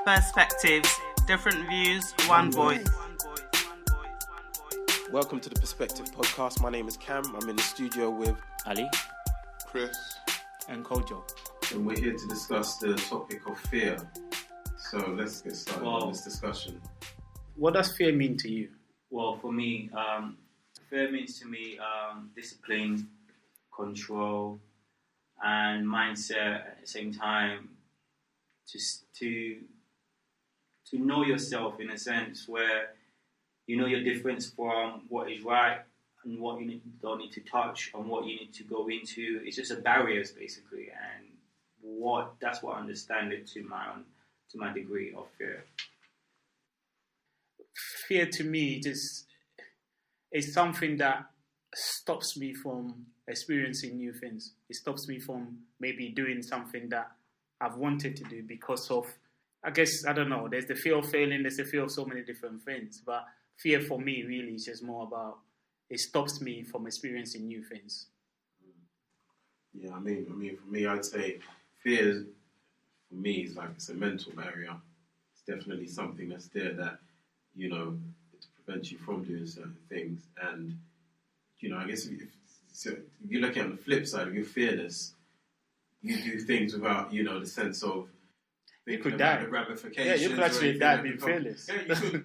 perspectives, different views, one voice. Welcome to the Perspective Podcast. My name is Cam. I'm in the studio with Ali, Chris, and Kojo. And we're here to discuss the topic of fear. So let's get started on this discussion. What does fear mean to you? Well, for me, fear means to me discipline, control, and mindset at the same time. To know yourself in a sense where you know your difference from what is right and what you don't need to touch and what you need to go into. It's just a barriers basically, and that's what I understand it to my degree of fear. Fear to me is something that stops me from experiencing new things. It stops me from maybe doing something that I've wanted to do because of, I guess, I don't know, there's the fear of failing, there's the fear of so many different things. But fear for me really is just more about, it stops me from experiencing new things. Yeah, I mean, for me, I'd say fear, for me, is like, it's a mental barrier. It's definitely something that's there that, you know, to prevent you from doing certain things. And, you know, I guess if you're looking at the flip side, if you're fearless, you do things without, you know, the sense of you could die. The ramifications. Yeah, you could actually die being fearless. Yeah, you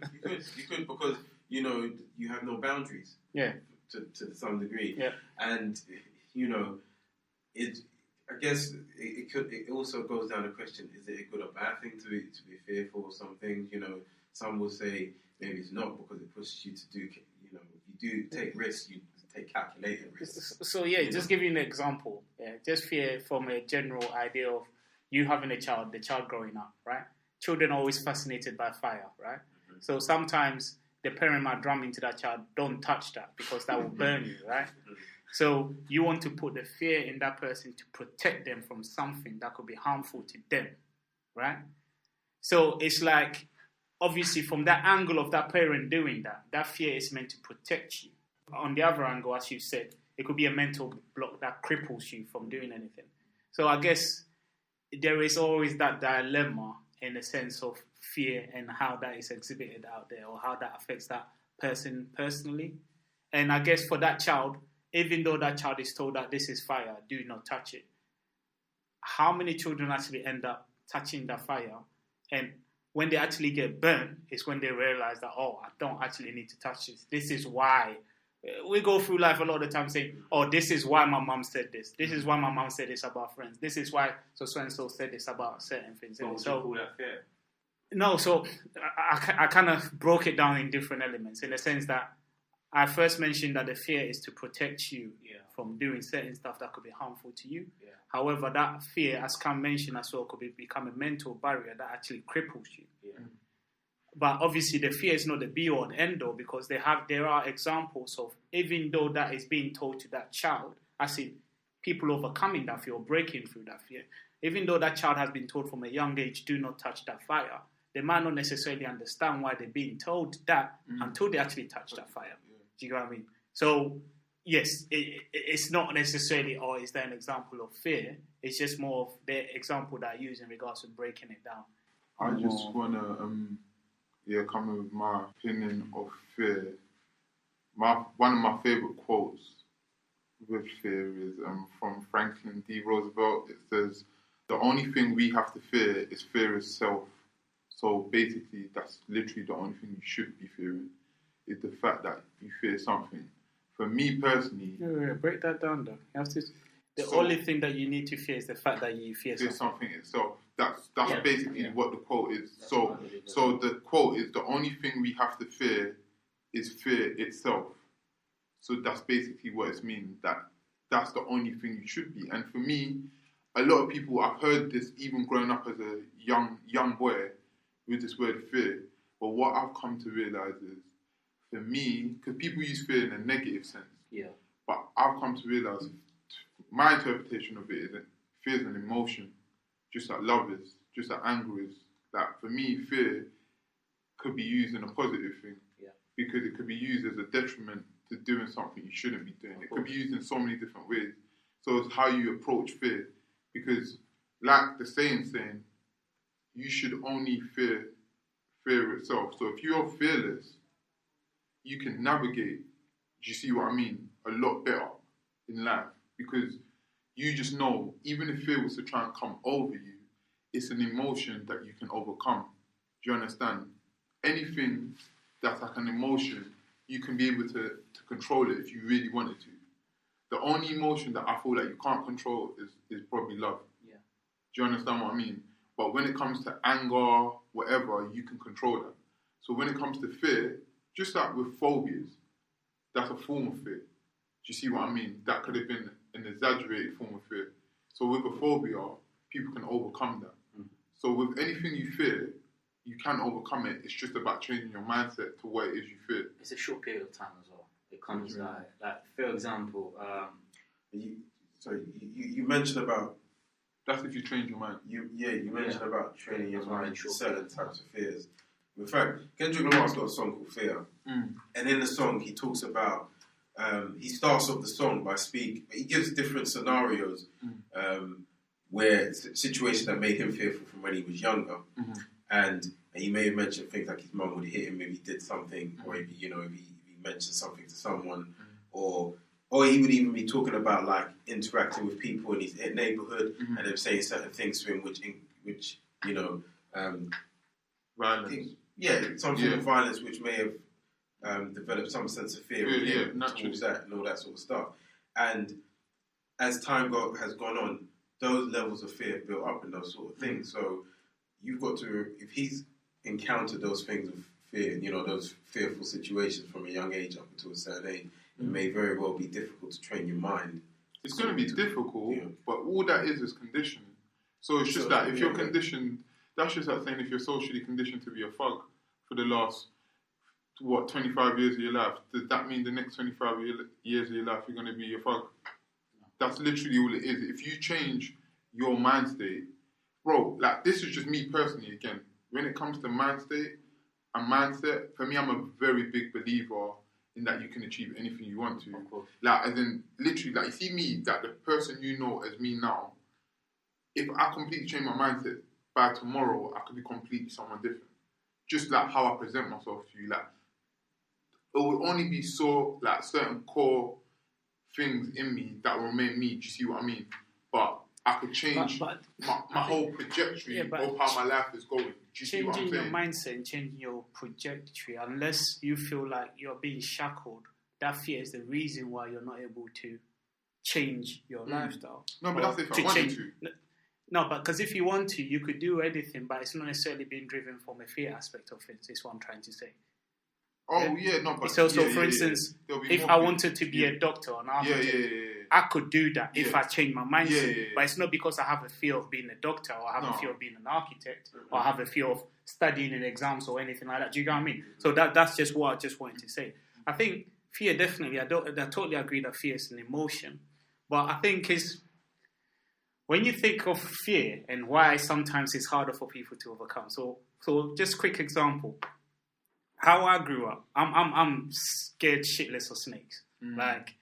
could because, you know, you have no boundaries. Yeah. To some degree. Yeah. And, you know, I guess it also goes down to the question, is it a good or bad thing to be fearful of something? You know, some will say maybe it's not because it pushes you to do, you know, you do take risks, you take calculated risks. So yeah, just give you an example. Yeah, just fear from a general idea of you having a child, the child growing up, right? Children are always fascinated by fire, right? Mm-hmm. So sometimes the parent might drum into that child, don't touch that because that will burn you, right? Mm-hmm. So you want to put the fear in that person to protect them from something that could be harmful to them, right? So it's like, obviously from that angle of that parent doing that fear is meant to protect you. On the other angle, as you said, it could be a mental block that cripples you from doing anything. So I guess there is always that dilemma in the sense of fear and how that is exhibited out there or how that affects that person personally. And I guess for that child, even though that child is told that this is fire, do not touch it, how many children actually end up touching the fire? And when they actually get burnt is when they realize that, oh, I don't actually need to touch this. This is why. We go through life a lot of the time saying, oh, this is why my mom said this. This is why my mom said this about friends. This is why so-and-so said this about certain things. So would you call that fear? No, so I kind of broke it down in different elements in the sense that I first mentioned that the fear is to protect you from doing certain stuff that could be harmful to you. Yeah. However, that fear, as Cam mentioned as well, could become a mental barrier that actually cripples you. Yeah. But obviously the fear is not the be-all and end-all because there are examples of, even though that is being told to that child, I see people overcoming that fear or breaking through that fear. Even though that child has been told from a young age, do not touch that fire, they might not necessarily understand why they're being told that until they actually touch that fire. Yeah. Do you know what I mean? So, yes, it's not necessarily, or is there an example of fear? It's just more of the example that I use in regards to breaking it down. I just want to... come with my opinion of fear. One of my favourite quotes with fear is from Franklin D. Roosevelt. It says, "The only thing we have to fear is fear itself." So basically, that's literally the only thing you should be fearing, is the fact that you fear something. For me personally... break that down though. You have to... The only thing that you need to fear is the fact that you fear something itself. That's basically what the quote is. So the quote is, the only thing we have to fear is fear itself. So that's basically what it's meaning, that's the only thing you should be. And for me, a lot of people, I've heard this even growing up as a young boy with this word fear. But what I've come to realise is, for me, because people use fear in a negative sense. Yeah. But I've come to realise, my interpretation of it is that fear is an emotion, just like love is, just like anger is. That for me, fear could be used in a positive thing, because it could be used as a detriment to doing something you shouldn't be doing. It could be used in so many different ways. So it's how you approach fear, because like the saying, you should only fear itself. So if you're fearless, you can navigate, do you see what I mean, a lot better in life, because you just know, even if fear was to try and come over you, it's an emotion that you can overcome. Do you understand? Anything that's like an emotion, you can be able to control it if you really wanted to. The only emotion that I feel like you can't control is probably love. Yeah. Do you understand what I mean? But when it comes to anger, whatever, you can control that. So when it comes to fear, just like with phobias, that's a form of fear. Do you see what I mean? That could have been an exaggerated form of fear. So with a phobia, people can overcome that. So with anything you fear, you can overcome it. It's just about changing your mindset to what it is you fear. It's a short period of time as well. It comes like for example, you mentioned about, that's if you train your mind. You mentioned about training your mind to certain types of fears. In fact, Kendrick Lamar's got a song called Fear, and in the song he talks about. He starts off the song by he gives different scenarios where situations that made him fearful from when he was younger, and he may have mentioned things like his mum would hit him if he did something, or if he mentioned something to someone, or he would even be talking about like interacting with people in his neighborhood and them saying certain things to him, which violence. Some form of violence, which may have developed some sense of fear in him towards that and all that sort of stuff. And as time has gone on, those levels of fear built up in those sort of things. So you've got to, if he's encountered those things of fear, those fearful situations from a young age up until a certain age, it may very well be difficult to train your mind. It's going to be difficult, but all that is conditioning. So it's just that if you're conditioned, that's just like saying if you're socially conditioned to be a thug for the last 25 years of your life, does that mean the next 25 years of your life you're going to be a thug? That's literally all it is. If you change your mind state, bro, like this is just me personally again. When it comes to mind state and mindset, for me, I'm a very big believer in that you can achieve anything you want to. Like, as in, literally, like, you see me, that the person you know as me now, if I completely change my mindset, by tomorrow, I could be completely someone different. Just like how I present myself to you, like, it will only be so, like, certain core things in me that will remain me. Do you see what I mean? But I could change my whole trajectory of how my life is going. Do you see what I'm saying? Changing your mindset and changing your trajectory, unless you feel like you're being shackled, that fear is the reason why you're not able to change your lifestyle. No, but that's if I wanted to. No, but because if you want to, you could do anything, but it's not necessarily being driven from a fear aspect of it, is what I'm trying to say. Oh, yeah, no, but... So for instance, if I wanted to be a doctor or an architect, I could do that if I change my mindset. But it's not because I have a fear of being a doctor or I have a fear of being an architect or I have a fear of studying in exams or anything like that. Do you know what I mean? So that's just what I just wanted to say. I think fear, definitely, I totally agree that fear is an emotion. But I think it's... When you think of fear and why sometimes it's harder for people to overcome. So just quick example. How I grew up, I'm scared shitless of snakes. Like,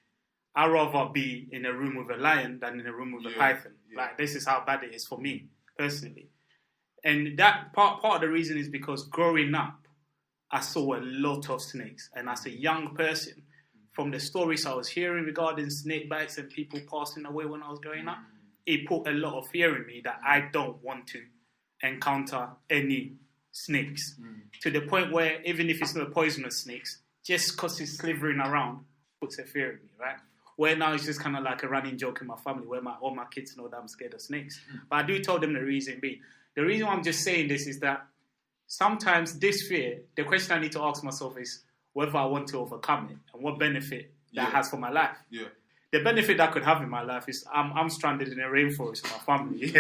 I'd rather be in a room with a lion than in a room with a python. Like, this is how bad it is for me, personally. And that part of the reason is because growing up, I saw a lot of snakes. And as a young person, from the stories I was hearing regarding snake bites and people passing away when I was growing up, it put a lot of fear in me that I don't want to encounter any snakes. To the point where even if it's not poisonous snakes, just because it's slithering around puts a fear in me, right? Where now it's just kind of like a running joke in my family where all my kids know that I'm scared of snakes. But I do tell them the reason being. The reason why I'm just saying this is that sometimes this fear, the question I need to ask myself is whether I want to overcome it and what benefit that has for my life. Yeah. The benefit that could have in my life is I'm stranded in a rainforest with my family.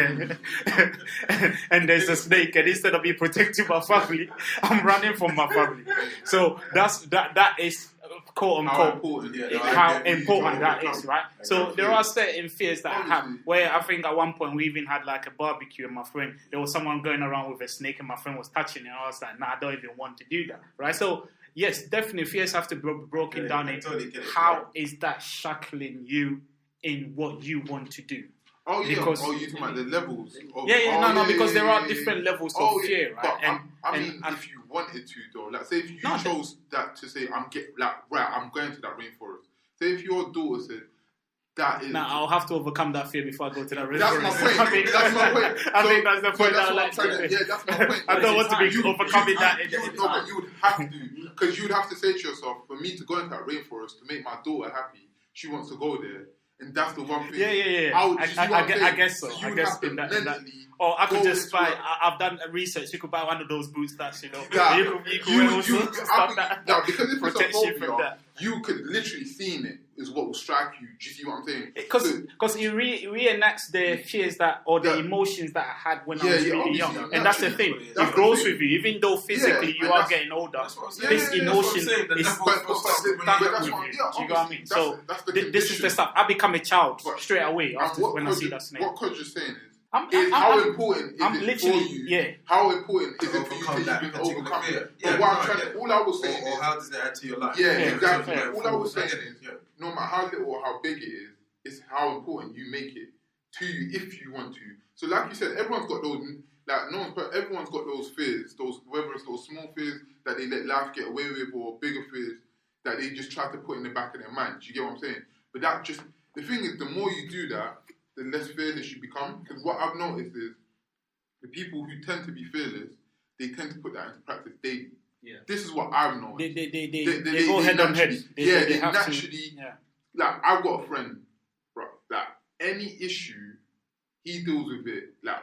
And there's a snake, and instead of me protecting my family, I'm running from my family. So that is quote unquote how important that is, right? So there are certain fears that I have where I think at one point we even had like a barbecue and my friend, there was someone going around with a snake and my friend was touching it and I was like, I don't even want to do that, right? So yes, definitely fears have to be broken down. How is that shackling you in what you want to do? Oh yeah, because you're talking about the levels. Because there are different levels of fear, right? But I mean, if you wanted to, though, like, say if you chose that to say, I'm going to that rainforest. Say if your daughter said, that is. Now I'll have to overcome that fear before I go to that rainforest. That's my point. I think that's the point I like to make. Yeah, that's my point. I don't want to be overcoming that. No, but you would have to, because you would have to say to yourself, for me to go into that rainforest to make my daughter happy, she wants to go there. And that's the one thing. Yeah. I guess so. So I guess in that. Or I could just buy. I've done research. You could buy one of those boots that's you could wear also stuff that because if protects you from that. You could literally seeing it is what will strike you. Do you see what I'm saying? Because it reenacts the fears the emotions that I had when I was really young, and that's the thing. It grows with you, even though physically you are getting older. This emotion is stuck with you. Do you know what I mean? So this is the stuff. I become a child straight away after when I see that snake. What Kod's just saying is. How important is it for you? Yeah. How important is it for you to even overcome it? But what I'm trying to, all I was saying is, how does that add to your life? Yeah, exactly. All I was saying is, no matter how little or how big it is, it's how important you make it to you if you want to. So, like you said, everyone's got those. Everyone's got those fears. Whether it's those small fears that they let life get away with, or bigger fears that they just try to put in the back of their mind. Do you get what I'm saying? But the thing is, the more you do that, the less fearless you become. Because what I've noticed is the people who tend to be fearless, they tend to put that into practice daily. Yeah. This is what I've noticed. They go head on head. They naturally. Like, I've got a friend, bro, that any issue, he deals with it. Like,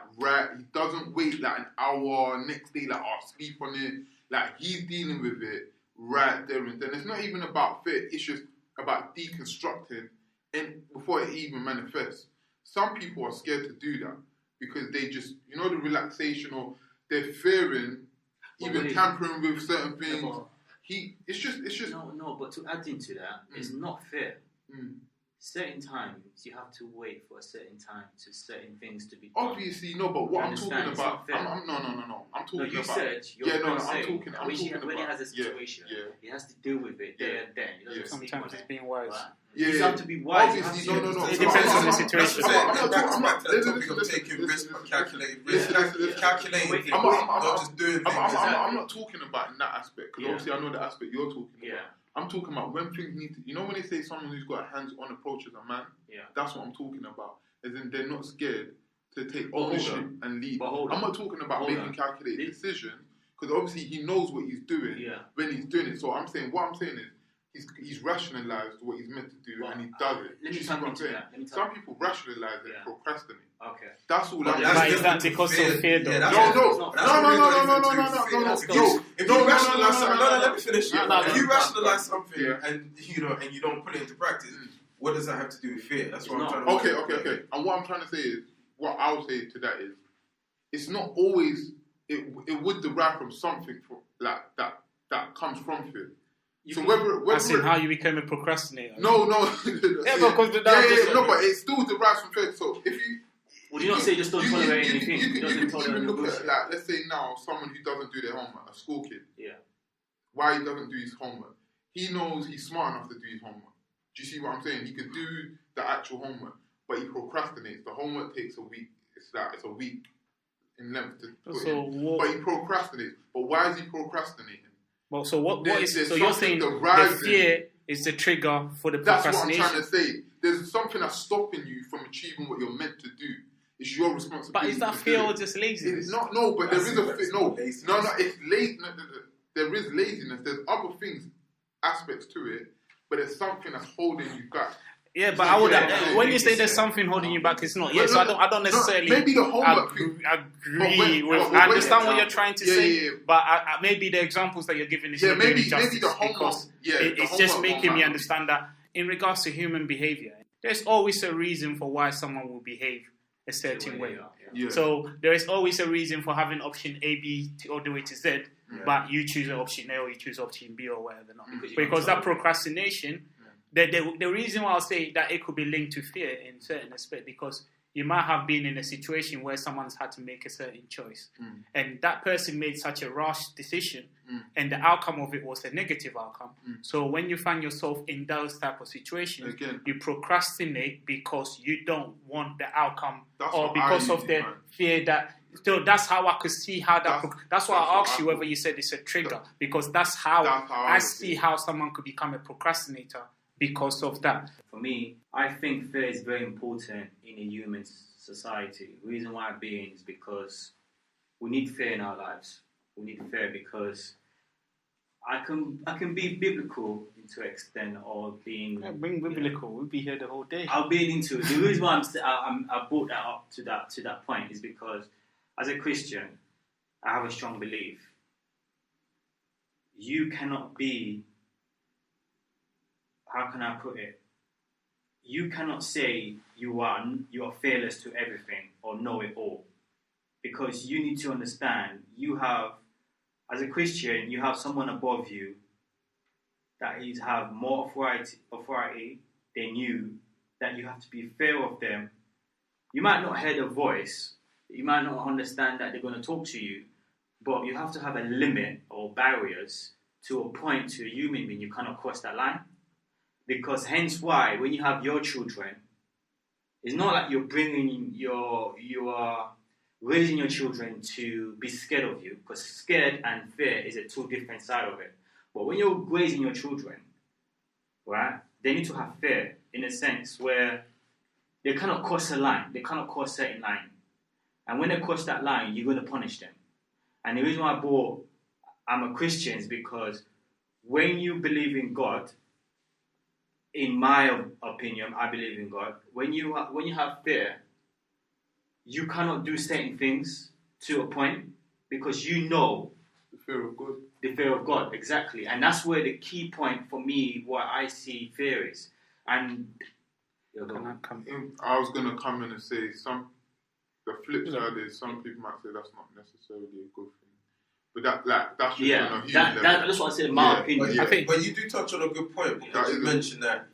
he doesn't wait like an hour, next day, like, I'll sleep on it. Like, he's dealing with it right there and then. It's not even about fear, it's just about deconstructing and before it even manifests. Some people are scared to do that because they just, the relaxation, or they're fearing, even tampering with certain things. It's just. No. But to add into that, it's not fair. Certain times you have to wait for a certain time to certain things to be done. Obviously, no. But what I'm talking about, no. I'm talking about. You said I'm talking about. When he has a situation, he has to deal with it there and then. He doesn't sometimes it's being wise. Right? You have to be wise. Obviously, no. It depends on the situation. I'm back to the topic of taking risk, calculating risk, calculating. Not just doing things. I'm not talking about in that aspect, because obviously I know the aspect you're talking about. I'm talking about when things need to. When they say someone who's got a hands-on approach as a man, that's what I'm talking about. As in, they're not scared to take ownership and lead. I'm not talking about making calculated decisions, because obviously he knows what he's doing when he's doing it. So what I'm saying is, he's rationalised what he's meant to do, and he does it. Let me tap into that. Some people rationalise and procrastinate. Okay. That's all. But is that because of fear, though? No. If you rationalise something, let me finish. If you rationalise something and you don't put it into practice, what does that have to do with fear? That's what I'm trying to. Okay. And what I'm trying to say is, what I'll say to that is, it's not always. It would derive from something that comes from fear. So whether as in how you became a procrastinator. No. Because but it still derives from fear. So if you. Well, you don't say just don't tolerate anything. You can even look at, like, let's say now, someone who doesn't do their homework, a school kid. Yeah. Why he doesn't do his homework? He knows he's smart enough to do his homework. Do you see what I'm saying? He could do the actual homework, but he procrastinates. The homework takes a week. It's a week in length to put in. But he procrastinates. But why is he procrastinating? Well, so you're saying the fear is the trigger for the procrastination? That's what I'm trying to say. There's something that's stopping you from achieving what you're meant to do. It's your responsibility. But is that fear or just laziness? No, but there is a fear. No, it's lazy. There is laziness. There's other things, aspects to it, but there's something that's holding you back. Yeah, but I would. When you say there's something holding you back, it's not. Yeah, so I don't necessarily. Maybe the homework agree with. I understand what you're trying to say, but maybe the examples that you're giving is not doing it justice, the homework. Because it's just making me understand that in regards to human behavior, there's always a reason for why someone will behave a certain way. Yeah. So there is always a reason for having option A, B, all the way to Z, but you choose option A or you choose option B or whatever. Not because that procrastination. The reason why I'll say that it could be linked to fear in certain aspect, because you might have been in a situation where someone's had to make a certain choice. And that person made such a rash decision, and the outcome of it was a negative outcome. So when you find yourself in those type of situations, you procrastinate because you don't want the outcome, or because of the fear that... So that's how I could see how that... That's why I asked you whether you said it's a trigger, because that's how I see how someone could become a procrastinator because of that. For me, I think fear is very important in a human society. The reason why being is because we need fear in our lives. We need fear because I can be biblical to an extent, or being... Being biblical, we'll be here the whole day. I'll be into it. The reason why I brought that up to that point is because as a Christian, I have a strong belief. You cannot be... How can I put it? You cannot say you are fearless to everything or know it all, because you need to understand as a Christian, you have someone above you that have more authority than you, that you have to be fair of them. You might not hear the voice, you might not understand that they're going to talk to you, but you have to have a limit or barriers to a point to a human being. You cannot cross that line. Because hence why, when you have your children, it's not like you are raising your children to be scared of you, because scared and fear is a two different side of it. But when you're raising your children, right, they need to have fear in a sense where they cannot cross a line, they cannot cross a certain line. And when they cross that line, you're going to punish them. And the reason why I'm a Christian is because when you believe in God, in my opinion, I believe in God. When you have fear, you cannot do certain things to a point because you know the fear of God. The fear of God, exactly, and that's where the key point for me, what I see fear is. And I was gonna come in and say the flip side is some people might say that's not necessarily a good thing. But that's just on a human level. That's what I said in my opinion. But you do touch on a good point, because you mentioned that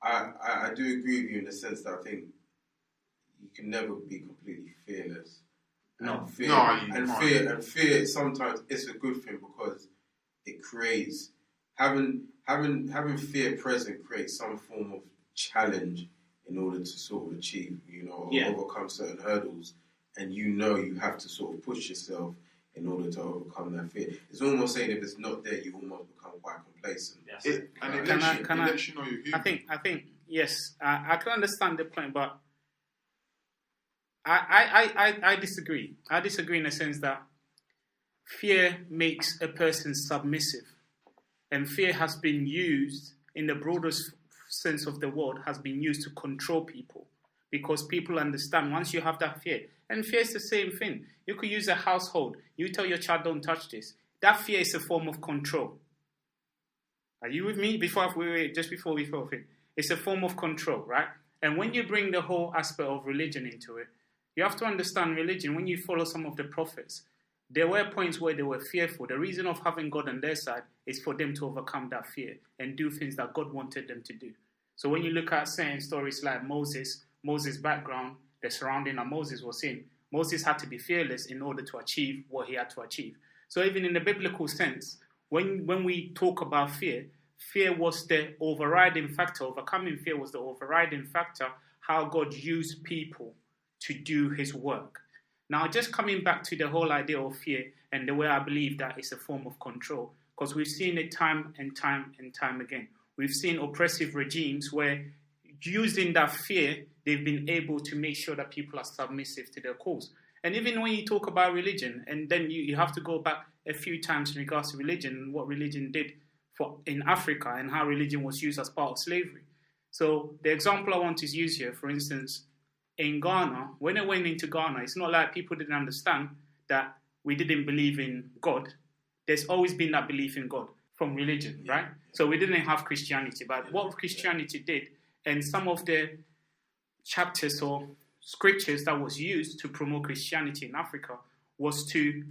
I do agree with you in the sense that I think you can never be completely fearless. Fear sometimes it's a good thing because it creates having fear present creates some form of challenge in order to sort of achieve, overcome certain hurdles, and you have to sort of push yourself in order to overcome that fear. It's almost saying if it's not there, you almost become quite complacent. Yes. It lets you know you're human. I think yes, I can understand the point, but I disagree. I disagree in the sense that fear makes a person submissive, and fear has been used in the broadest sense of the word, has been used to control people, because people understand once you have that fear. And fear is the same thing. You could use a household. You tell your child, don't touch this. That fear is a form of control. Are you with me? Just before we go, it's a form of control, right? And when you bring the whole aspect of religion into it, you have to understand religion. When you follow some of the prophets, there were points where they were fearful. The reason of having God on their side is for them to overcome that fear and do things that God wanted them to do. So when you look at certain stories like Moses' background, the surrounding that Moses was in, Moses had to be fearless in order to achieve what he had to achieve. So even in the biblical sense, when we talk about fear was the overriding factor. Overcoming fear was the overriding factor, how God used people to do his work. Now, just coming back to the whole idea of fear and the way I believe that it's a form of control, because we've seen it time and time and time again. We've seen oppressive regimes where using that fear, they've been able to make sure that people are submissive to their cause. And even when you talk about religion, and then you have to go back a few times in regards to religion and what religion did in Africa and how religion was used as part of slavery. So the example I want to use here, for instance, in Ghana, when I went into Ghana, it's not like people didn't understand that we didn't believe in God. There's always been that belief in God from religion, right? So we didn't have Christianity. But what Christianity did, and some of the chapters or scriptures that was used to promote Christianity in Africa was to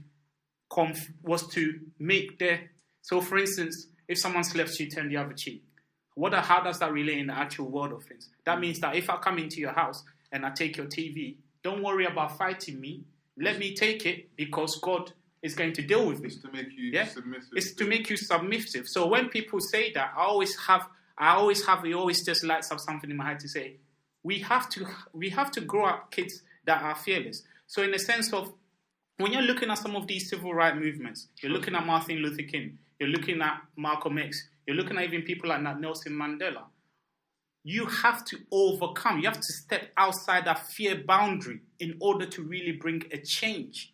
make so for instance, if someone's left you, turn the other cheek. How does that relate in the actual world of things? That means that if I come into your house and I take your TV, don't worry about fighting me. Let me take it because God is going to deal with me. It's to make you submissive. It's to make you submissive. So when people say that, I always just lights up something in my head to say, we have to grow up kids that are fearless. So in the sense of, when you're looking at some of these civil rights movements, you're looking at Martin Luther King, you're looking at Malcolm X, you're looking at even people like Nelson Mandela, you have to overcome, you have to step outside that fear boundary in order to really bring a change.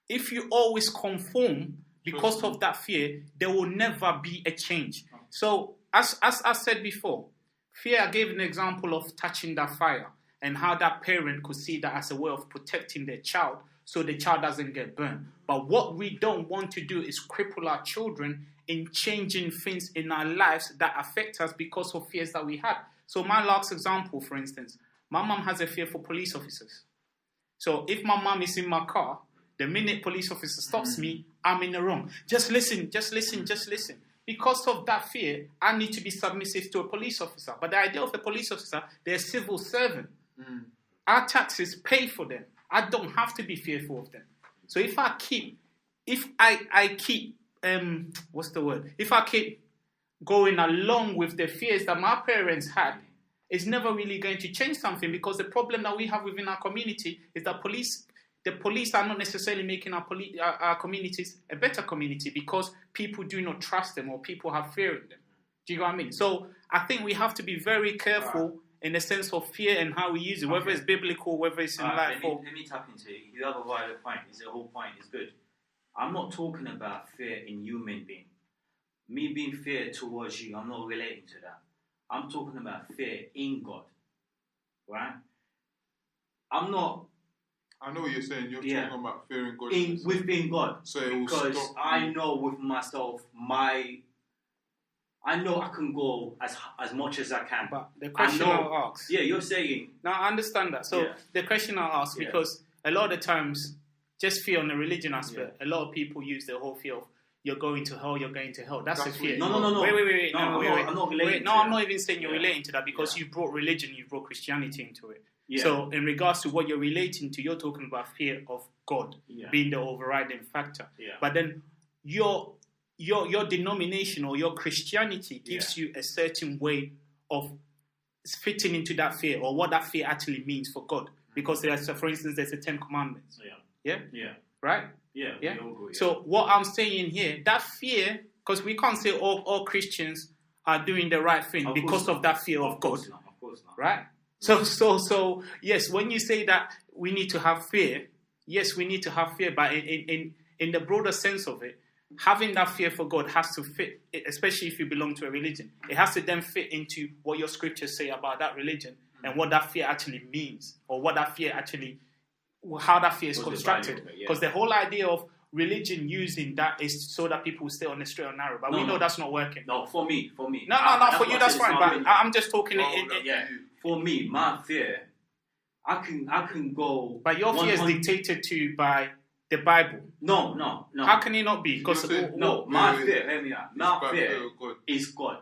If you always conform because of that fear, there will never be a change. So, as I said before, fear, I gave an example of touching that fire and how that parent could see that as a way of protecting their child so the child doesn't get burned. But what we don't want to do is cripple our children in changing things in our lives that affect us because of fears that we had. So my last example, for instance, my mom has a fear for police officers. So if my mom is in my car, the minute police officer stops me, I'm in the wrong. Just listen. Because of that fear, I need to be submissive to a police officer. But the idea of a police officer, they're a civil servant. Our taxes pay for them. I don't have to be fearful of them. So if I keep going along with the fears that my parents had, it's never really going to change something, because the problem that we have within our community is that the police are not necessarily making our communities a better community, because people do not trust them or people have fear in them. Do you know what I mean? So I think we have to be very careful in the sense of fear and how we use it, whether it's biblical, whether it's in life. Let me tap into it. You have a valid point. The whole point is good. I'm not talking about fear in human being. Me being fear towards you, I'm not relating to that. I'm talking about fear in God. Right? I know what you're saying. You're talking about fearing God. Within God. So it will because stop I know with myself, I know I can go as much as I can. But the question I'll ask... Yeah, you're saying... Now, I understand that. So the question I'll ask, because a lot of the times, just fear on the religion aspect, a lot of people use the whole fear of, you're going to hell, you're going to hell. That's a fear. No. Wait. I'm not relating to that. I'm not even saying you're relating to that, because you brought religion, you brought Christianity into it. Yeah. So in regards to what you're relating to, you're talking about fear of God being the overriding factor. Yeah. But then your denomination or your Christianity gives you a certain way of fitting into that fear, or what that fear actually means for God. Because for instance, there's the 10 Commandments. Yeah? Right? Yeah. So what I'm saying here, that fear, because we can't say all Christians are doing the right thing because of that fear of God. Of course not. Right? So yes, when you say that we need to have fear, yes, we need to have fear, but in the broader sense of it, having that fear for God has to fit, especially if you belong to a religion. It has to then fit into what your scriptures say about that religion and what that fear actually means, or what that fear actually, how that fear is constructed. Because the whole idea of religion using that is so that people stay on the straight and narrow. But we know that's not working. No, for me. No, for you that's fine. But I'm just talking. For me, my fear, I can go. But your fear is dictated to by the Bible. No. How can it not be? Because my fear. Hear me out. My fear is God.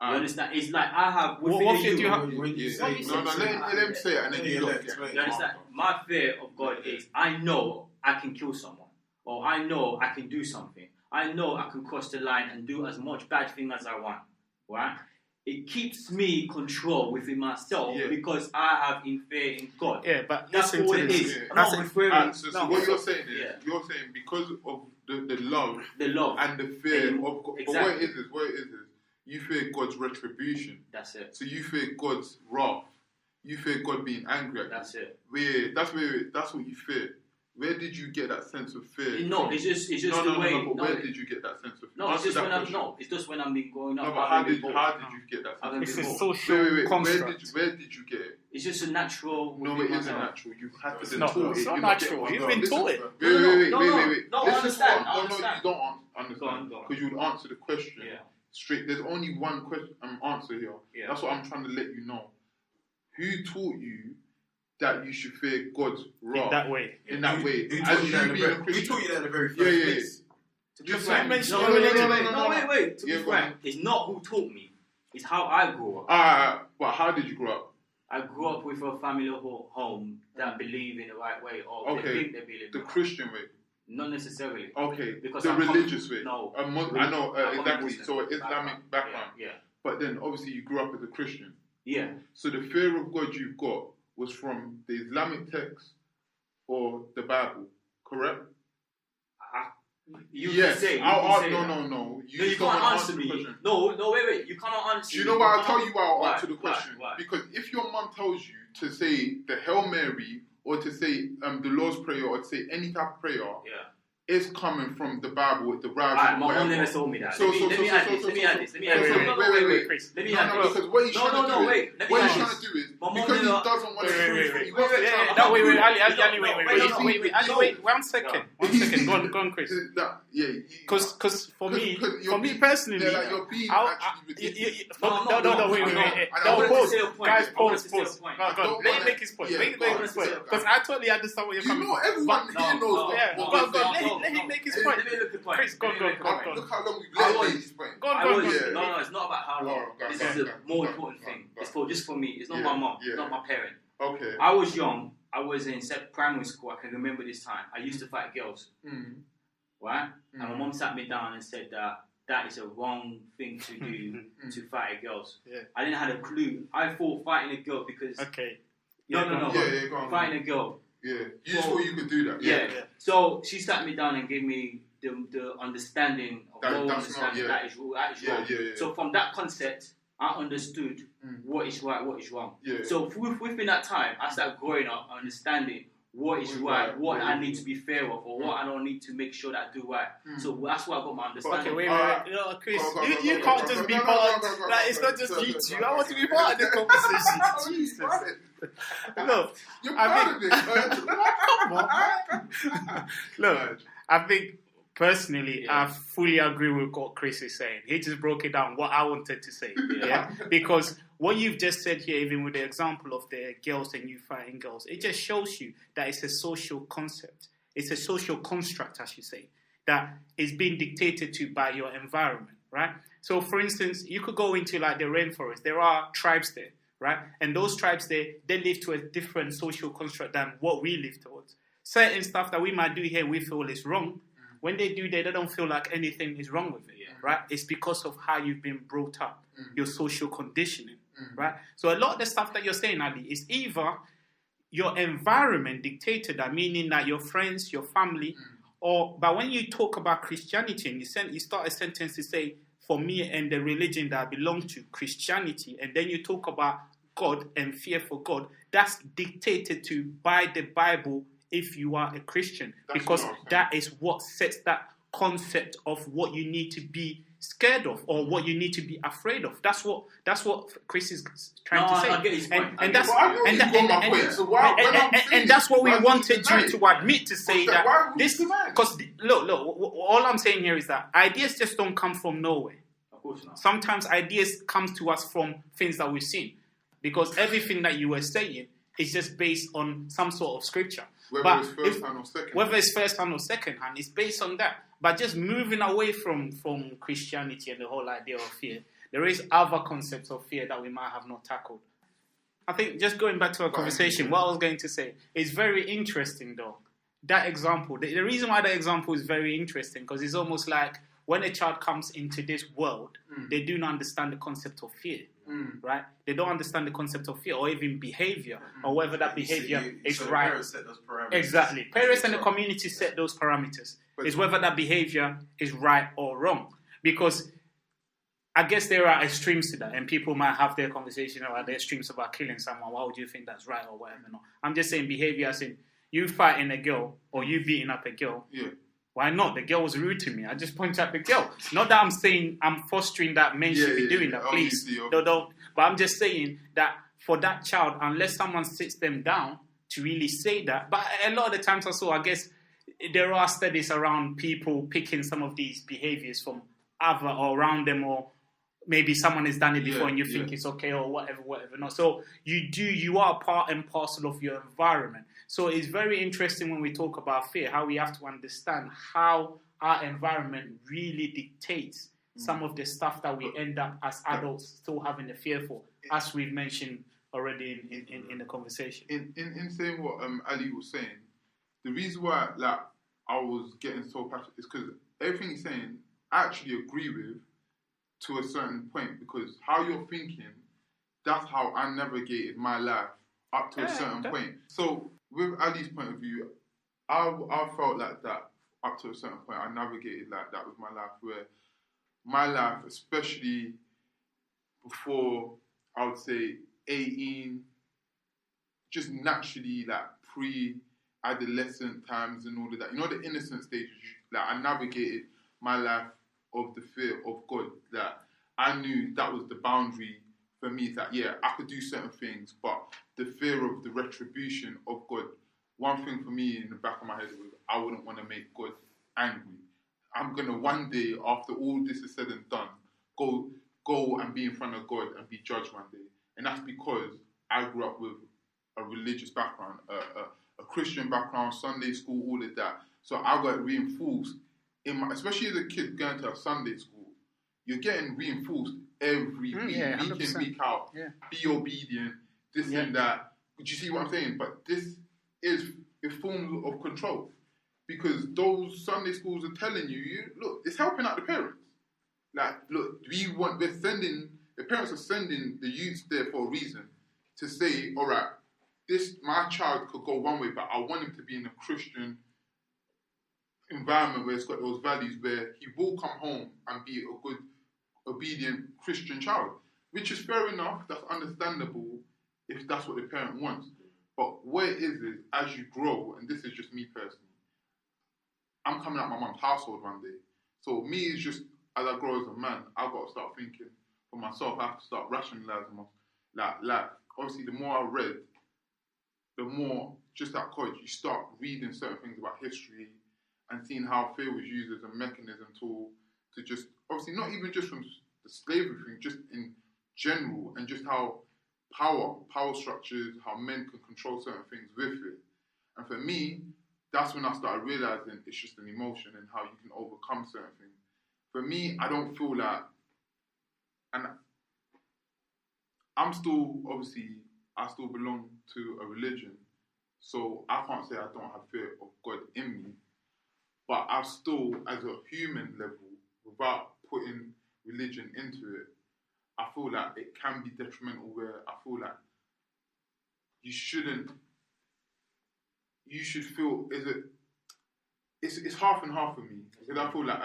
You understand? It's like I have. What fear do you have? Let him say it, and then you understand? My fear of God is I know I can kill someone, or I know I can do something. I know I can cross the line and do as much bad thing as I want. Right? It keeps me control within myself because I have fear in God. Yeah, but that's all it is. So what you're saying is, you're saying because of the love, and the fear of God. Exactly. But what it is, you fear God's retribution. That's it. So you fear God's wrath. You fear God being angry at you. That's it. That's what you fear. Where did you get that sense of fear? No, it's just the way. But where did you get that sense of fear? No, it's just when I'm being growing up. No, but how did you get that sense of fear? It's a social construct. Where did you get it? It's just a natural. No, it isn't natural. You had to taught it. It's not natural. You've been taught it. Wait. No, I understand. No, you don't understand. Because you would answer the question straight. There's only one question answer here. Yeah. That's what I'm trying to let you know. Who taught you that you should fear God's wrath? In that way. Who taught you that in the very first place? To be frank. No, wait. To be frank, it's not who taught me. It's how I grew up. But how did you grow up? I grew up with a family home that believe in the right way, or they think they believe the in Christian way. Not necessarily. Okay, because the religious way. No, I know exactly. So Islamic background. Yeah. But then obviously you grew up as a Christian. Yeah. So the fear of God you've got was from the Islamic text or the Bible, correct? You yes. can say. No. You can't answer me. No, wait. You cannot answer. Do you know why I'll tell you why I'll answer the Why? question? Because if your mum tells you to say the Hail Mary or to say the Lord's Prayer or to say any type of prayer, is coming from the Bible with the Bible. Right, my mom never told me that. Let me add this. Let me add this. Wait, Chris. Let me add this. Because what he's trying to do is, because he doesn't want to wait. Wait, 1 second. 1 second. Go on, Chris. Because for me personally, you're being actually pause. Go. Let him make his point. Because I totally understand what you're coming from. Everyone here knows that. Let him make his point. Let me look at the point. Chris, go. Look how long we've let his point. Go. No, it's not about how long. This is a more important thing. It's just for me. It's not my mom. It's not my parent. Okay. I was young. I was in primary school. I can remember this time. I used to fight girls. Right? And my mom sat me down and said that is a wrong thing to do to fight girls. Yeah. I didn't have a clue. I thought fighting a girl because... Okay. No. Go on. Fighting a girl. Yeah. You just thought you could do that. Yeah. So she sat me down and gave me the understanding of that is wrong. Yeah. So from that concept, I understood what is right, what is wrong. Yeah. So within that time, I started growing up, understanding what is right, what I need to be fair of, or what I don't need to make sure that I do right. So that's why I got my understanding. Okay, wait. No, Chris, you can't just be part. Like, it's not just you two. I want to be part of this conversation. Jesus. Look, You're part of it. Come on. Look, I think personally, I fully agree with what Chris is saying. He just broke it down what I wanted to say. Yeah, because what you've just said here, even with the example of the girls and you fighting girls, it just shows you that it's a social concept. It's a social construct, I should say, that is being dictated to by your environment, right? So, for instance, you could go into like the rainforest. There are tribes there, right? And those tribes there, they live to a different social construct than what we live towards. Certain stuff that we might do here, we feel is wrong. When they do that, they don't feel like anything is wrong with it, right? It's because of how you've been brought up, your social conditioning, right? So a lot of the stuff that you're saying, Ali, is either your environment dictated that, meaning that your friends, your family, but when you talk about Christianity and you start a sentence to say, for me and the religion that I belong to, Christianity, and then you talk about God and fear for God, that's dictated to by the Bible if you are a Christian, because that is what sets that concept of what you need to be scared of or what you need to be afraid of. That's what Chris is trying to say. I get his point. And that's what we wanted you to admit, to say that this, because look, all I'm saying here is that ideas just don't come from nowhere. Of course not. Sometimes ideas come to us from things that we've seen, because everything that you were saying is just based on some sort of scripture. Whether it's first hand or second hand, it's based on that. But just moving away from Christianity and the whole idea of fear, there is other concepts of fear that we might have not tackled. I think just going back to our conversation, what I was going to say is very interesting though. That example, the reason why that example is very interesting, because it's almost like when a child comes into this world, they do not understand the concept of fear. Right? They don't understand the concept of fear or even behavior or whether that behavior is right. Parents set those parameters. Exactly. Parents and the community set those parameters. It's whether that behavior is right or wrong. Because I guess there are extremes to that, and people might have their conversation about the extremes about killing someone. Why would you think that's right or whatever? No. I'm just saying behavior as in you fighting a girl or you beating up a girl. Yeah. Why not? The girl was rude to me. I just point at the girl. Not that I'm saying I'm fostering that men should be doing that. Please, don't. But I'm just saying that for that child, unless someone sits them down to really say that. But a lot of the times also, I guess, there are studies around people picking some of these behaviors from other or around them, or maybe someone has done it before and you think it's okay or whatever. No. So you are part and parcel of your environment. So it's very interesting when we talk about fear, how we have to understand how our environment really dictates some of the stuff that we end up as adults still having a fear for, as we've mentioned already in the conversation. In saying what Ali was saying, the reason why like I was getting so passionate is because everything he's saying I actually agree with to a certain point, because how you're thinking, that's how I navigated my life up to a certain point. So with Ali's point of view, I felt like that up to a certain point. I navigated like that with my life, where my life, especially before I would say 18, just naturally like pre-adolescent times and all of that. You know, the innocent stages. Like I navigated my life of the fear of God. That I knew that was the boundary for me. That I could do certain things, but the fear of the retribution of God. One thing for me in the back of my head was I wouldn't want to make God angry. I'm gonna one day, after all this is said and done, go and be in front of God and be judged one day. And that's because I grew up with a religious background, a Christian background, Sunday school, all of that. So I got reinforced especially as a kid going to a Sunday school. You're getting reinforced every week, week in, week out. Yeah. Be obedient, this and that. Do you see what I'm saying? But this is a form of control, because those Sunday schools are telling you, look, it's helping out the parents. Like, look, the parents are sending the youths there for a reason, to say, all right, my child could go one way, but I want him to be in a Christian environment where it's got those values, where he will come home and be a good, obedient Christian child, which is fair enough. That's understandable if that's what the parent wants. But what it is as you grow, and this is just me personally, I'm coming out of my mum's household one day. So me is just, as I grow as a man, I've got to start thinking for myself. I have to start rationalising myself. Like, obviously, the more I read, the more, just at college, you start reading certain things about history and seeing how fear was used as a mechanism to just, obviously, not even just from the slavery thing, just in general, and just how power structures, how men can control certain things with it. And for me, that's when I started realising it's just an emotion and how you can overcome certain things. For me, I don't feel like, and I'm still, obviously, I still belong to a religion, so I can't say I don't have fear of God in me, but I still, as a human level, without putting religion into it, I feel like it can be detrimental, where I feel like you should feel, it's half and half for me, because I feel like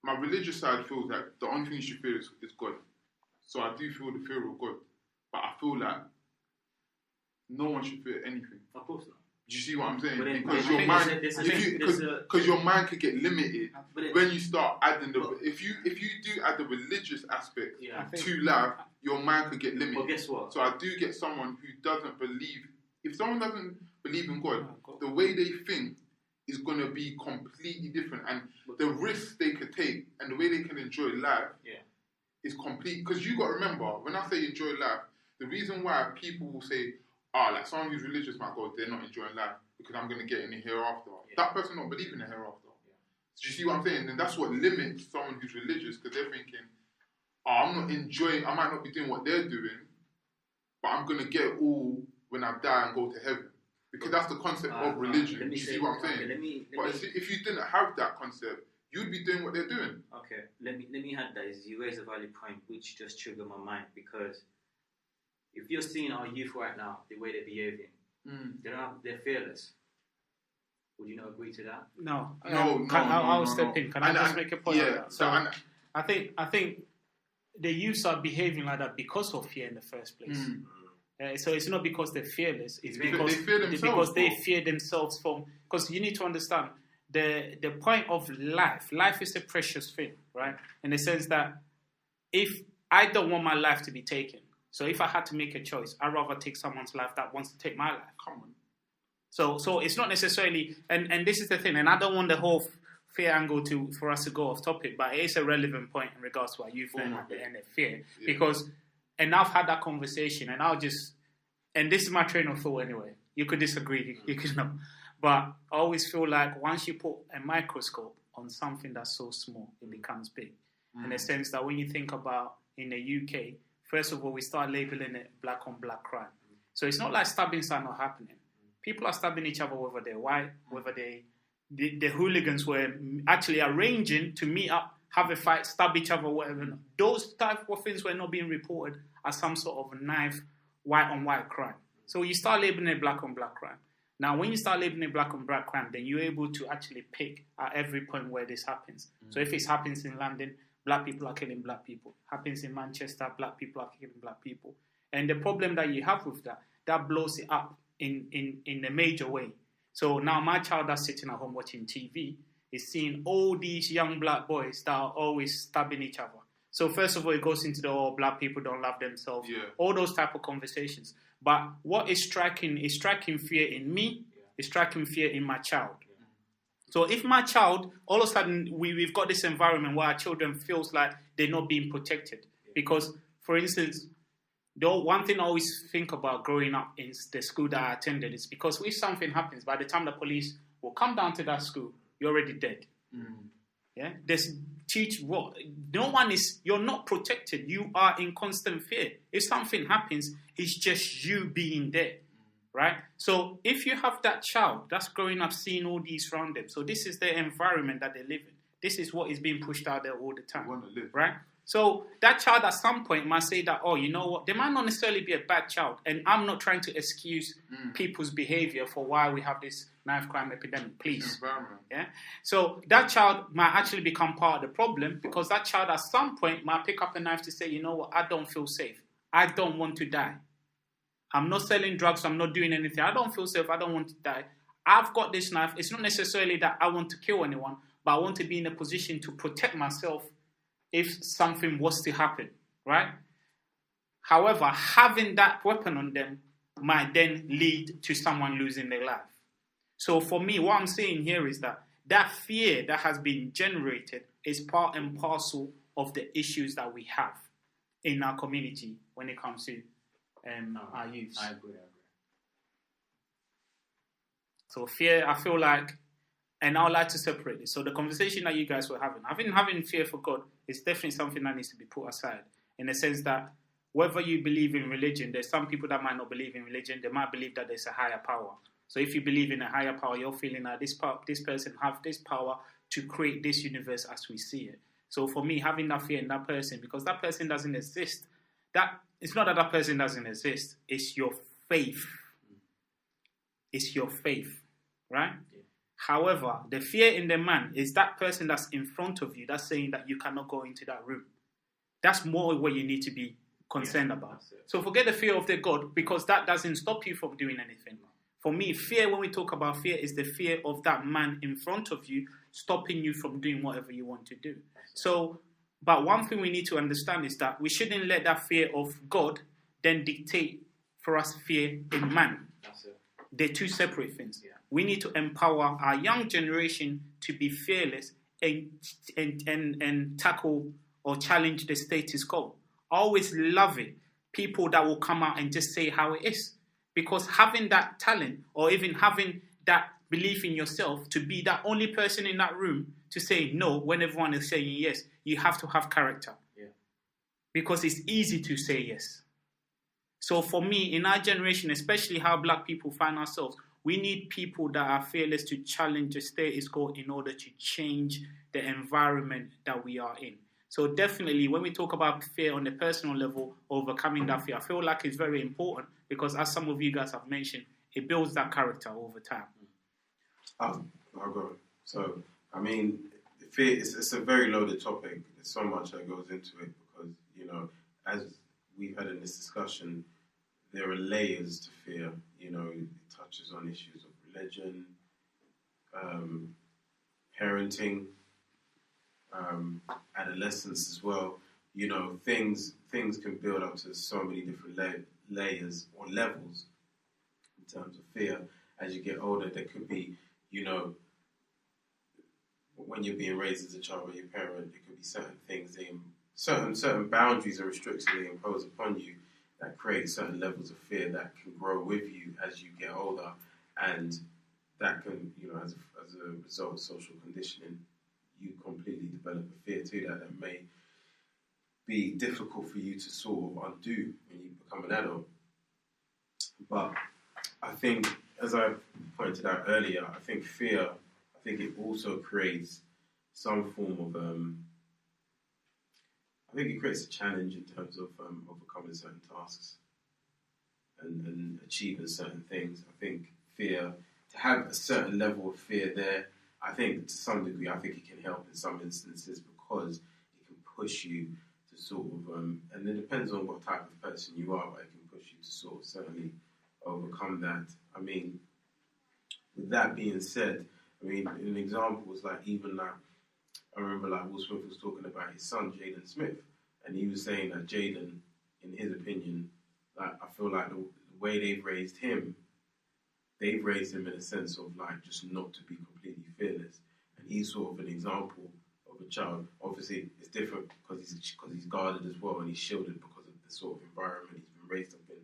my religious side feels like the only thing you should fear is God. So I do feel the fear of God, but I feel like no one should fear anything. Of course not. Do you see what I'm saying? Because your mind, because your mind could get limited when you start adding if you do add the religious aspect to life, your mind could get limited. Well, guess what? So I do get someone who doesn't believe. If someone doesn't believe in God, the way they think is going to be completely different, and the risks they could take and the way they can enjoy life is complete. Because you got to remember, when I say enjoy life, the reason why people will say, like someone who's religious might go, they're not enjoying life because I'm going to get in the hereafter. That person don't believe in the hereafter. Do you see what I'm saying? And that's what limits someone who's religious, because they're thinking, I'm not enjoying, I might not be doing what they're doing, but I'm going to get it all when I die and go to heaven. Because that's the concept of religion. Do you see what I'm saying? But if you didn't have that concept, you'd be doing what they're doing. Okay, let me add that. You raise a valid point, which just triggered my mind, because if you're seeing our youth right now, the way they're behaving, they're fearless. Would you not agree to that? No. I'll step in. Can I just make a point on that? So I think the youths are behaving like that because of fear in the first place. So it's not because they're fearless. It's because they fear themselves. Because they fear themselves from. Because you need to understand the point of life. Life is a precious thing, right? In the sense that if I don't want my life to be taken, so if I had to make a choice, I'd rather take someone's life that wants to take my life. Come on. So it's not necessarily, and this is the thing, and I don't want the whole fear angle for us to go off topic, but it is a relevant point in regards to our youth and their fear, because, and I've had that conversation, and and this is my train of thought anyway. You could disagree, you could not, but I always feel like once you put a microscope on something that's so small, it becomes big. In the sense that when you think about in the UK, first of all, we start labeling it black on black crime. So it's not like stabbings are not happening. People are stabbing each other whether they're white, whether the hooligans were actually arranging to meet up, have a fight, stab each other, whatever. Those type of things were not being reported as some sort of knife, white on white crime. So you start labeling it black on black crime. Now, when you start labeling it black on black crime, then you're able to actually pick at every point where this happens. So if it happens in London, black people are killing black people. Happens in Manchester, black people are killing black people. And the problem that you have with that blows it up in a major way. So now my child that's sitting at home watching TV is seeing all these young black boys that are always stabbing each other. So first of all, it goes into the black people don't love themselves, all those type of conversations. But what is striking fear in me, is striking fear in my child. So if my child, all of a sudden, we've got this environment where our children feels like they're not being protected. Because, for instance, one thing I always think about growing up in the school that I attended is because if something happens, by the time the police will come down to that school, you're already dead. Yeah, you're not protected. You are in constant fear. If something happens, it's just you being there, right? So if you have that child that's growing up seeing all these around them, so this is the environment that they live in. This is what is being pushed out there all the time, right? So that child at some point might say that, oh, you know what? They might not necessarily be a bad child. And I'm not trying to excuse people's behavior for why we have this knife crime epidemic, please. Yeah. So that child might actually become part of the problem because that child at some point might pick up a knife to say, you know what? I don't feel safe. I don't want to die. I'm not selling drugs. I'm not doing anything. I don't feel safe. I don't want to die. I've got this knife. It's not necessarily that I want to kill anyone, but I want to be in a position to protect myself if something was to happen, right? However, having that weapon on them might then lead to someone losing their life. So for me, what I'm saying here is that fear that has been generated is part and parcel of the issues that we have in our community when it comes to our youth. I agree. So fear, I feel like, and I would like to separate this. So the conversation that you guys were having fear for God is definitely something that needs to be put aside, in the sense that whether you believe in religion, there's some people that might not believe in religion. They might believe that there's a higher power. So if you believe in a higher power, you're feeling that this person have this power to create this universe as we see it. So for me, having that fear in that person, because that person doesn't exist, it's not that person doesn't exist. It's your faith. It's your faith, right? Yeah. However, the fear in the man is that person that's in front of you that's saying that you cannot go into that room. That's more what you need to be concerned about. So forget the fear of the God, because that doesn't stop you from doing anything. For me, fear, when we talk about fear, is the fear of that man in front of you stopping you from doing whatever you want to do. So, but one thing we need to understand is that we shouldn't let that fear of God then dictate for us fear in man. They're two separate things. Yeah. We need to empower our young generation to be fearless and tackle or challenge the status quo. I always love it. People that will come out and just say how it is. Because having that talent or even having that belief in yourself to be that only person in that room to say no when everyone is saying yes, you have to have character. Yeah. Because it's easy to say yes. So for me, in our generation, especially how black people find ourselves, we need people that are fearless to challenge the status quo in order to change the environment that we are in. So definitely, when we talk about fear on the personal level, overcoming that fear, I feel like it's very important because, as some of you guys have mentioned, it builds that character over time. I'll go. So, I mean, fear, it's a very loaded topic. There's so much that goes into it because, you know, as we've had in this discussion, there are layers to fear. You know, it touches on issues of religion, parenting, adolescence as well. You know, things can build up to so many different layers or levels in terms of fear. As you get older, there could be, you know, when you're being raised as a child by your parent, there could be certain things, certain boundaries and restrictions they impose upon you that create certain levels of fear that can grow with you as you get older, and that can, you know, as a result of social conditioning, you completely develop a fear to that may be difficult for you to sort of undo when you become an adult. But I think, as I pointed out earlier, I think fear, it also creates some form of, I think it creates a challenge in terms of overcoming certain tasks and achieving certain things. I think fear, to have a certain level of fear there, I think to some degree, I think it can help in some instances because it can push you to sort of, and it depends on what type of person you are, but it can push you to sort of certainly overcome that. I mean, with that being said, I mean, an example was like, even like, I remember like Will Smith was talking about his son, Jaden Smith, and he was saying that Jaden, in his opinion, like, I feel like the way they've raised him in a sense of like just not to be completely fearless. And he's sort of an example of a child. Obviously, it's different because he's guarded as well and he's shielded because of the sort of environment he's been raised up in.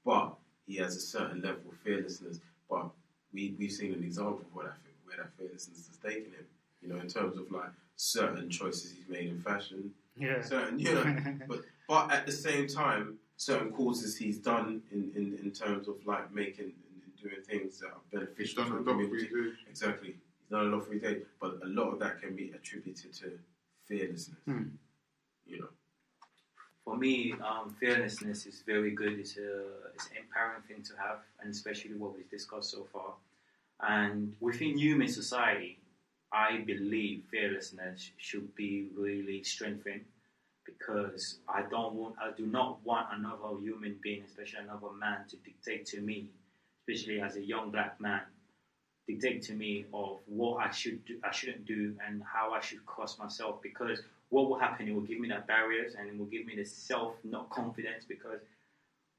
But he has a certain level of fearlessness. But we've seen an example of where that fearlessness has taken him. You know, in terms of like certain choices he's made in fashion. Yeah. Certain, you know, but at the same time, certain causes he's done in terms of like making and doing things that are beneficial to the community. Exactly. He's done a lot for his age, but a lot of that can be attributed to fearlessness. You know. For me, fearlessness is very good. It's an empowering thing to have, and especially what we've discussed so far. And within human society, I believe fearlessness should be really strengthened, because I do not want another human being, especially another man, to dictate to me, especially as a young black man, dictate to me of what I should do, I shouldn't do, and how I should cross myself. Because what will happen? It will give me that barriers, and it will give me the not confidence. Because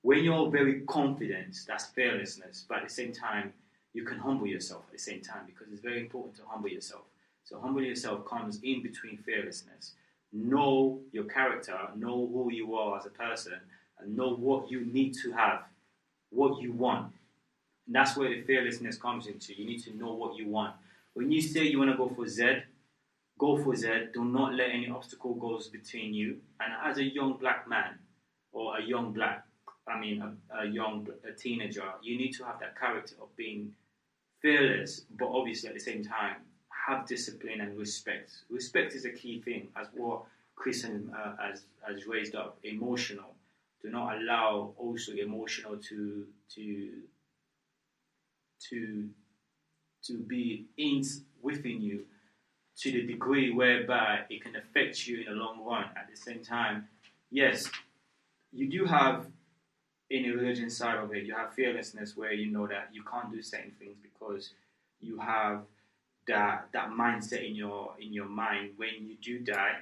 when you're very confident, that's fearlessness. But at the same time, you can humble yourself at the same time, because it's very important to humble yourself. So humble yourself comes in between fearlessness. Know your character, know who you are as a person, and know what you need to have, what you want. And that's where the fearlessness comes into. You need to know what you want. When you say you want to go for Z, go for Z. Do not let any obstacle goes between you. And as a young black man, or a teenager, you need to have that character of being fearless, but obviously at the same time, have discipline and respect. Respect is a key thing, as what Chris has raised up. Emotional. Do not allow also emotional to be within you to the degree whereby it can affect you in the long run. At the same time, yes, you do have, in the religion side of it, you have fearlessness where you know that you can't do certain things because you have that mindset in your mind. When you do die,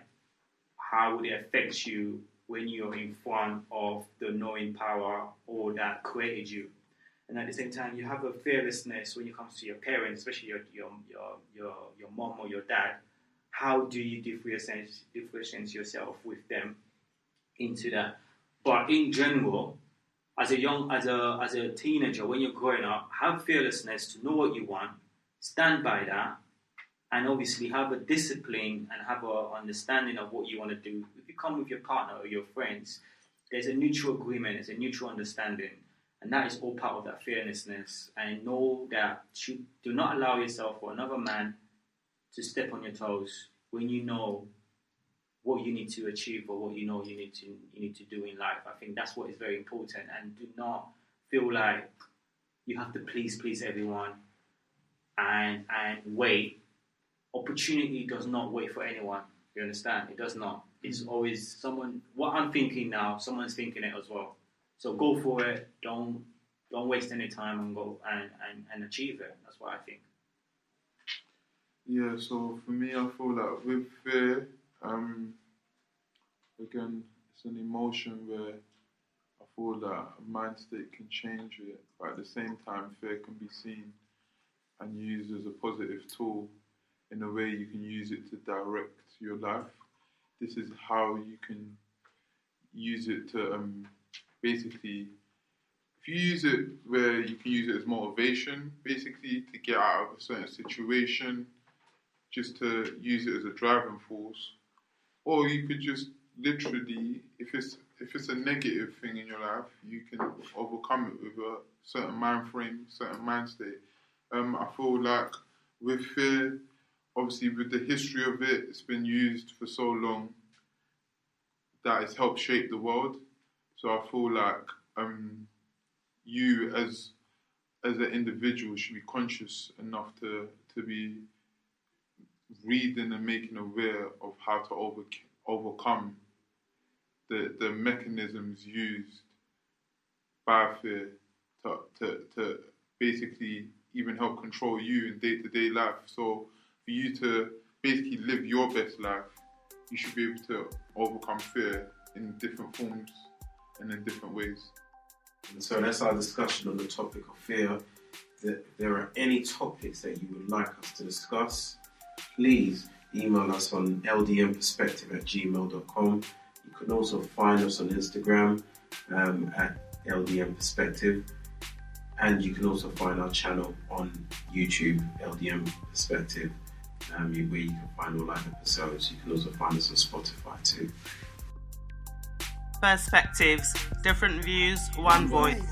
how would it affect you when you're in front of the knowing power or that created you? And at the same time, you have a fearlessness when it comes to your parents, especially your mom or your dad. How do you differentiate yourself with them into that? But in general, as a teenager, when you're growing up, have fearlessness to know what you want, stand by that, and obviously have a discipline and have an understanding of what you want to do. If you come with your partner or your friends, there's a mutual agreement, there's a mutual understanding, and that is all part of that fearlessness. And know that you do not allow yourself or another man to step on your toes when you know what you need to achieve or what you know you need to do in life. I think that's what is very important. And do not feel like you have to please everyone and wait. Opportunity does not wait for anyone. You understand? It does not. It's always someone. What I'm thinking now, someone's thinking it as well. So go for it. Don't waste any time and go and achieve it. That's what I think. Yeah. So for me, I feel like with fear, again, it's an emotion where I feel that a mind state can change it, but at the same time, fear can be seen and used as a positive tool. In a way, you can use it to direct your life. This is how you can use it to basically, if you use it where you can use it as motivation, basically to get out of a certain situation, just to use it as a driving force, or you could just literally, if it's a negative thing in your life, you can overcome it with a certain mind frame, certain mind state. I feel like with fear, obviously with the history of it, it's been used for so long that it's helped shape the world. So I feel like you as an individual should be conscious enough to be reading and making aware of how to overcome the mechanisms used by fear to basically even help control you in day-to-day life. So for you to basically live your best life, you should be able to overcome fear in different forms and in different ways. And so that's our discussion on the topic of fear. If there are any topics that you would like us to discuss, please email us on ldmperspective@gmail.com. You can also find us on Instagram at ldmperspective, and you can also find our channel on YouTube, LDM Perspective, where you can find all our episodes. You can also find us on Spotify too. Perspectives, different views, one voice.